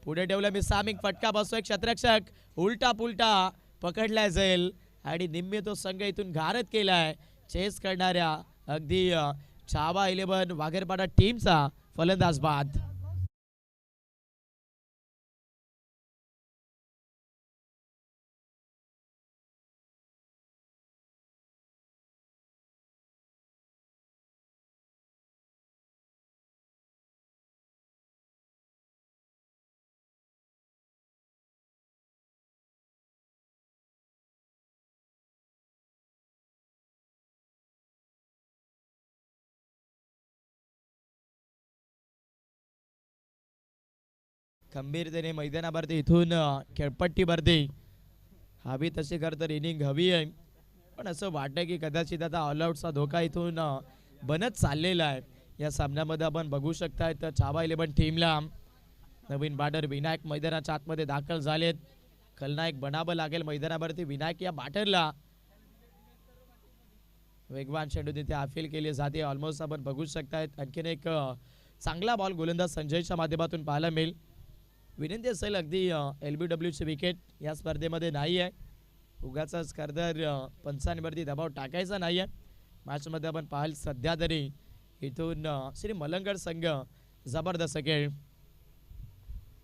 पुढे ठेवलं मी सामिंग, फटका बसतोय, क्षेत्ररक्षक उलटा पुलटा पकडला जाईल आणि निम्मे तो संघ इथून घारत केलाय. चेस करणाऱ्या अगदी छावा 11 वाघेरपाडा टीमचा फलंदाज बाद. खंबीरतेने मैदानावरती इथून खेळपट्टीवरती हवी तशी खरं तर इनिंग हवी आहे, पण असं वाटतं की कदाचित आता ऑलआउटचा धोका इथून बनत चाललेला आहे. या सामन्यामध्ये आपण बघू शकताय तर छावा 11 टीमला नवीन बॅटर विनायक मैदानाच्या आतमध्ये दाखल झालेत. खलनायक बनावं लागेल मैदानावरती विनायक या बॅटरला. वेगवान चेंडू तिथे अपील केली जाते. ऑलमोस्ट आपण बघू शकतायत आणखीन एक चांगला बॉल गोलंदाज संजयच्या माध्यमातून पाहायला मिळेल. विनंती असेल अगदी LBWची विकेट या स्पर्धेमध्ये नाही आहे. उगाच खरं पंचांवरती दबाव टाकायचा नाही आहे. मॅचमध्ये आपण पाहाल सध्या तरी इथून श्री मलंगड संघ जबरदस्त खेळ.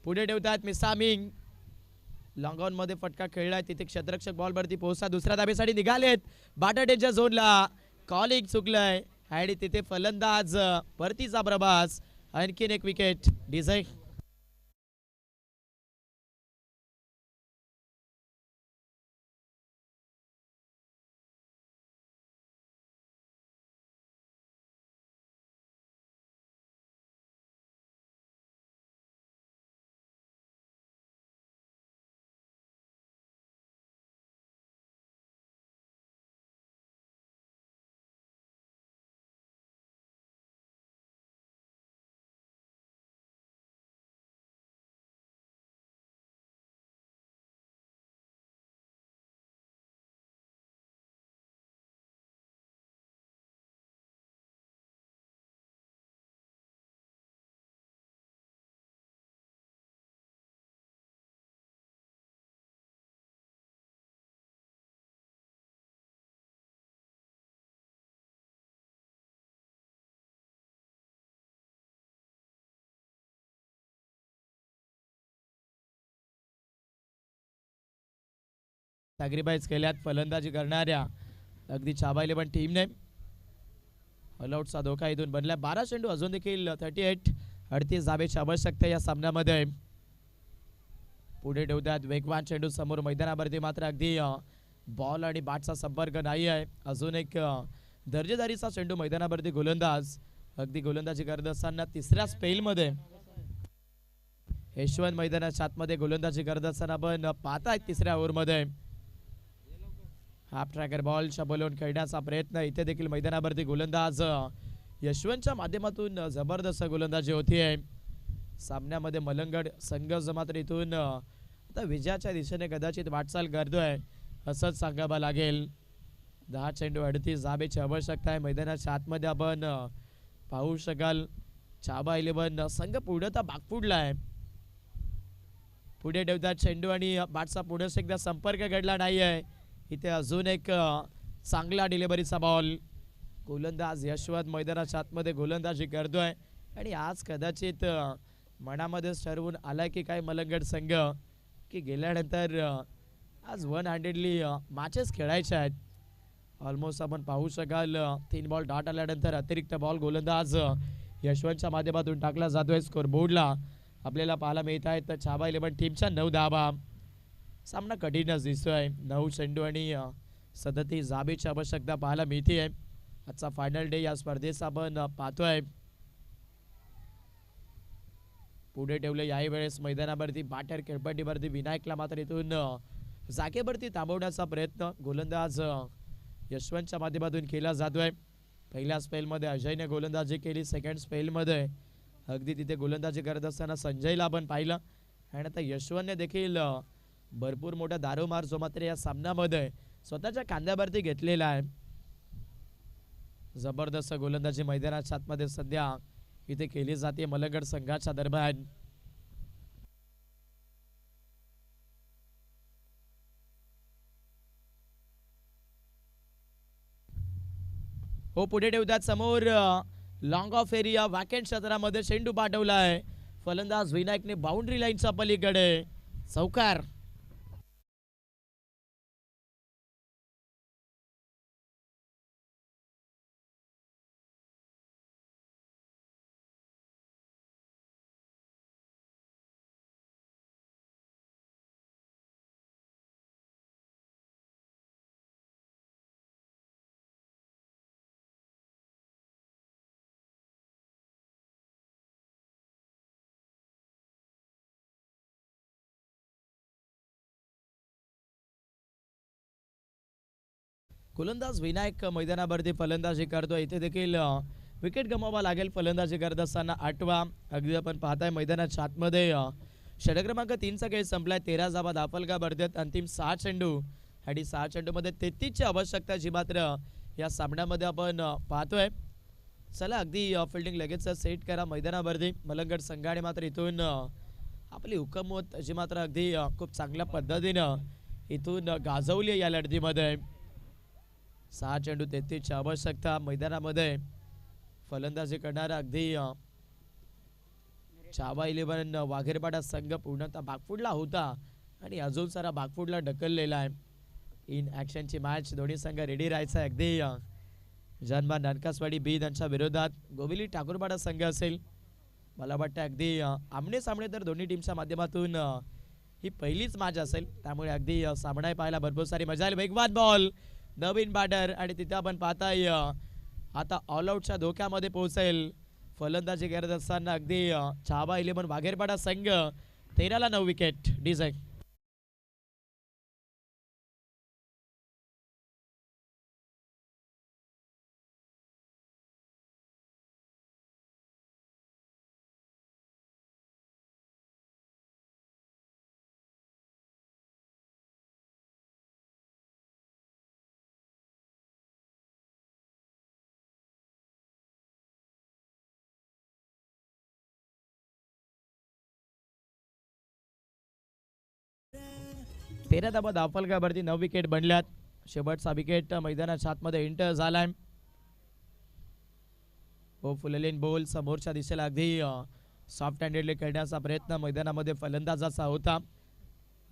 पुढे ठेवतात मिसामिंग, लॉंग ऑन मध्ये फटका खेळलाय, तिथे क्षेत्ररक्षक बॉलवरती पोहोचला, दुसऱ्या धाबेसाठी निघालेत. बॅटरच्या झोनला कॉलिंग चुकलंय आणि तिथे फलंदाज परतीचा प्रवास. आणखीन एक विकेट डिझाईन. सॅक्रिफाईस केल्यात फलंदाजी करणाऱ्या अगदी चाबा इलेव्हन टीमने. ऑलआउटचा धोका इथून बनला. 12 चेंडू अजून देखील 38 38 धावेची आवश्यकता या सामन्यामध्ये. पुढे ठेवतात वेगवान चेंडू समोर मैदानावरती मात्र अगदी बॉल आणि बॅटचा संपर्क नाही आहे. अजून एक दर्जेदारीचा चेंडू मैदानावरती गोलंदाज अगदी गोलंदाजी करत असताना तिसऱ्या स्पेलमध्ये यशवंत मैदानाच्या आतमध्ये गोलंदाजी करत असताना आपण पाहताय तिसऱ्या ओव्हरमध्ये हाफ ट्रॅकर बॉलच्या बोलून खेळण्याचा प्रयत्न. इथे देखील मैदानावरती गोलंदाज यशवंतच्या माध्यमातून जबरदस्त गोलंदाजी होतीये. सामन्यामध्ये मलंगड संघ मात्र इथून आता विजयाच्या दिशेने कदाचित वाटचाल करतोय असंच सांगावं लागेल. 10 चेंडू 38 धावेची आवश्यकता आहे. मैदानाच्या आतमध्ये आपण पाहू शकाल चाबा इलेव्हन संघ पुढे भाग फुडला आहे. पुढे ठेवतात चेंडू आणि बॅटचा पुढे एकदा संपर्क घडला नाही आहे. इथे अजून एक चांगला डिलिव्हरीचा बॉल. गोलंदाज यशवंत मैदानाच्या आतमध्ये गोलंदाजी करतोय आणि आज कदाचित मनामध्येच ठरवून आलाय की काय मलंगड संघ की गेल्यानंतर आज 100ली मॅचेस खेळायच्या आहेत. ऑलमोस्ट आपण पाहू शकाल 3 बॉल डॉट आल्यानंतर अतिरिक्त बॉल गोलंदाज यशवंतच्या माध्यमातून टाकला जातोय. स्कोर बोर्डला आपल्याला पाहायला मिळत आहेत तर चाबा इलेव्हन टीमच्या 9 धावा. सामना कठीणच दिसतोय. 9 चेंडू आणि 37 धावेची आवश्यकता पाहायला मिळते. आजचा फायनल डे या स्पर्धेचा आपण पाहतोय. पुढे ठेवले याही वेळेस मैदानावरती बॅटर खेळपट्टीवरती विनायकला मात्र इथून जागेवरती थांबवण्याचा प्रयत्न गोलंदाज यशवंतच्या माध्यमातून केला जातोय. पहिल्या स्पेलमध्ये अजयने गोलंदाजी केली. सेकंड स्पेलमध्ये अगदी तिथे गोलंदाजी करत असताना संजयला आपण पाहिलं आणि आता यशवंतने देखील भरपूर मोठा दारोमार जो मात्र या सामन्यामध्ये स्वतःच्या खांद्यावरती घेतलेला आहे. जबरदस्त गोलंदाजी मैदानाच्या आतमध्ये सध्या इथे केली जाते मलंगड संघाच्या दरम्यान. हो पुढे ठेवतात समोर लॉंग ऑफ एरिया वॅकेंट क्षेत्रामध्ये चेंडू पाठवला आहे. फलंदाज विनायकने बाउंड्री लाईनच्या पलीकडे चौकार. गोलंदाज विनायक मैदानावरती फलंदाजी करतो. इथे देखील विकेट गमावा लागेल फलंदाजी करत असताना. 8वा अगदी आपण पाहताय मैदानाच्या आतमध्ये षटक क्रमांक 3चा खेळ संपलाय. 13 धावा दाफलका भरतात. अंतिम 6 चेंडू आणि 6 चेंडूमध्ये 33ची आवश्यकता जी मात्र या सामन्यामध्ये आपण पाहतोय. चला अगदी फिल्डिंग लगेच सेट करा मैदानावरती. मलंगड संघाने मात्र इथून आपली हुकूमत जी मात्र अगदी खूप चांगल्या पद्धतीनं इथून गाजवली या लढतीमध्ये. 6 चेंडू 33ची आवश्यकता. मैदानामध्ये फलंदाजी करणारा अगदी चाबा इलेव्हन वाघेरपाडा संघ पूर्णतः भागफुडला होता आणि अजून सारा भागफुडला ढकललेला आहे. इन ॲक्शनची मॅच दोन्ही संघ रेडी राहायचा आहे. अगदी जनबा नानकासवाडी बीद यांच्या विरोधात गोविली ठाकूरपाडा संघ असेल. मला वाटतं अगदी आमने सामने तर दोन्ही टीमच्या माध्यमातून ही पहिलीच मॅच असेल. त्यामुळे अगदी सामना पाहायला भरपूर सारी मजा येईल. वेगवान बॉल नवीन बॅटर आणि तिथे आपण पाहताय आता ऑलआउटच्या धोक्यामध्ये पोहोचेल फलंदाजी करत असताना अगदी चाबा इलेव्हन वाघेरपाडा संघ. 13ला 9 विकेट डिझाईन. तेरा धावा दाफलकावरती 9 विकेट बनल्यात. शेवटचा विकेट मैदानाच्या आतमध्ये एंटर झालाय. हो फुललेन बॉल समोरच्या दिशेला अगदी सॉफ्ट हँडेडली खेळण्याचा प्रयत्न मैदानामध्ये फलंदाजाचा होता.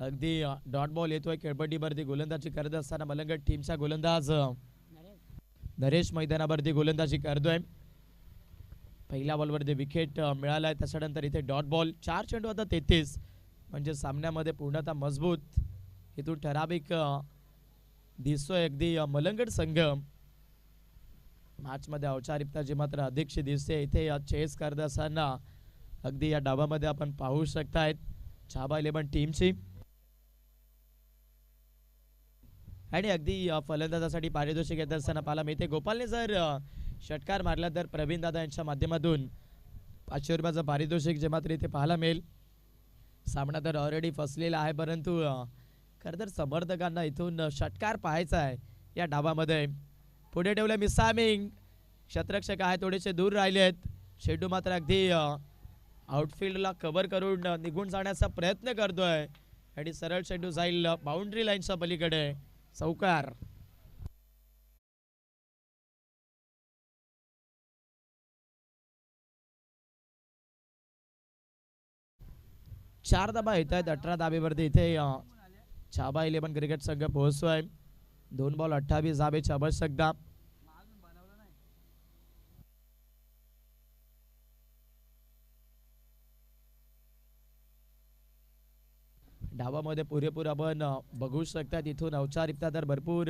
अगदी डॉट बॉल येतोय खेळपट्टीवरती गोलंदाजी करत असताना मलंगट टीमचा गोलंदाज नरेश मैदानावरती गोलंदाजी करतोय. पहिल्या बॉलवरती विकेट मिळालाय. त्याच्यानंतर इथे डॉट बॉल. 4 चेंडू आता 33 म्हणजे सामन्यामध्ये पूर्णतः मजबूत इथून ठराविक दिसतोय अगदी मलंगट संघ. मॅचमध्ये औपचारिकता जी मात्र अधिकशी दिसते इथे चेस करत असताना अगदी या डावामध्ये आपण पाहू शकतायत छाबा 11 टीमची. आणि अगदी फलंदाजासाठी पारितोषिक येत असताना पाहायला मिळते. गोपालने जर षटकार मारला तर प्रवीण दादा यांच्या माध्यमातून 500 रुपयाचं पारितोषिक जे मात्र इथे पाहायला मिळेल. सामना तर ऑलरेडी फसलेला आहे परंतु खरं तर समर्थकांना इथून षटकार पाहायचा आहे या डावामध्ये. पुढे ठेवलं मिसामिंग. क्षेत्ररक्षक आहे थोडेसे दूर राहिलेत. शेडू मात्र अगदी आउटफील्डला कव्हर करून निघून जाण्याचा प्रयत्न करतोय आणि सरळ शेडू जाईल बाउंड्री लाईनच्या पलीकडे. चौकार. चार धाबा येत आहेत 18 धाबेवरती इथे छाबा 11 क्रिकेट संघ पोहोचतोय. 2 बॉल 28 धाबेची आवश्यकता. डावामध्ये पुरेपूर आपण बघू शकता. तिथून औपचारिकता तर भरपूर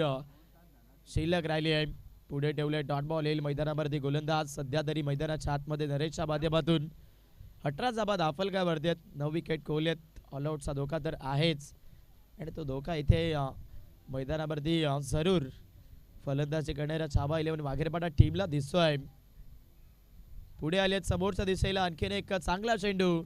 शिल्लक राहिली आहे. पुढे ठेवले डॉट बॉल येईल मैदानावरती गोलंदाज सध्या तरी मैदानाच्या आतमध्ये नरेशच्या माध्यमातून 18 धाबा दाफलगावरती आहेत. 9 विकेट कोहलेत. ऑलआउटचा धोका तर आहेच आणि तो धोका इथे मैदानावरती जरूर फलंदाजी करणाऱ्या छाबा 11 वाघेरपाडा टीमला दिसतोय. पुढे आलेत समोरच्या दिशेला आणखीन एक चांगला चेंडू